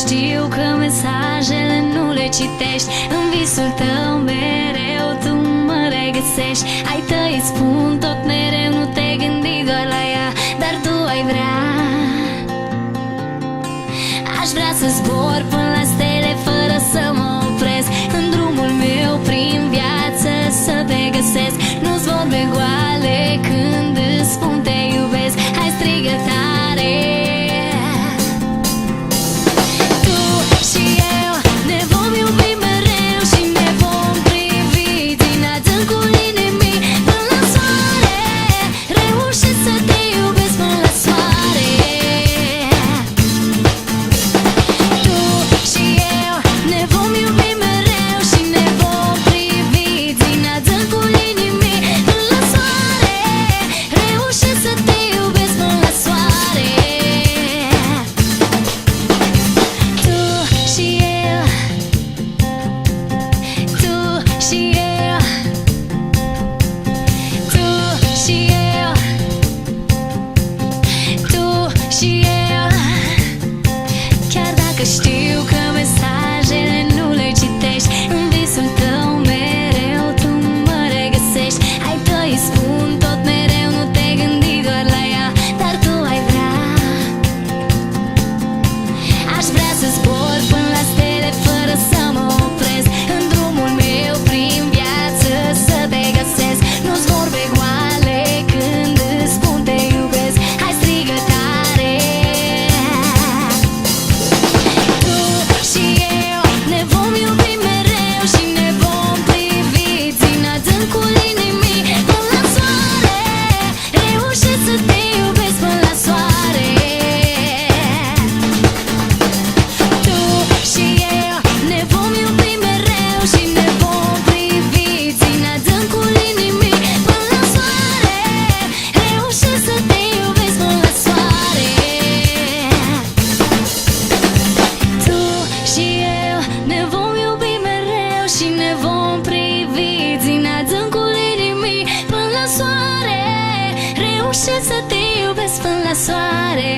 știu că mesajele nu le citești. În visul tău mereu tu mă regăsești. Ai tăi îți spun tot mereu, nu te gândi doar la ea, dar tu ai vrea. Aș vrea să zbor până la stele fără să mă opresc. În drumul meu prin viață să te găsesc. Nu-ți vorbe goale când îți spun te iubesc. Hai, strigă tare. Tu și eu ne vom iubi mereu și ne vom privi din adâncul inimii până la soare. Reușesc să te iubesc până la soare. Tu și eu ne vom iubi mereu și ne vom privi din adâncul inimii până la soare. Reușesc să te iubesc până la soare. Tu și eu, tu și eu, tu și eu, tu și eu. Chiar dacă știu că mesajele nu le citești, în visul tău mereu tu mă regăsești. Ai tăi îți spun tot mereu, nu te gândi doar la ea, dar tu ai vrea. Aș vrea să zbor până la stele fără să mă opresc. În drumul meu prin viață să te găsesc. Nu-ți vorbe goale când îți spun te iubesc. Hai, strigă tare. Tu și eu ne vom iubi mereu și ne vom privi din adâncul inimii până la soare. Reușesc să te iubesc până la soare. Tu și eu ne vom iubi mereu și ne vom privi din adâncul inimii până la soare. Reușesc să te iubesc până la soare. Tu și eu ne vom iubi mereu și ne vom privi din adâncul inimii până la soare. Reușesc să te iubesc până la soare.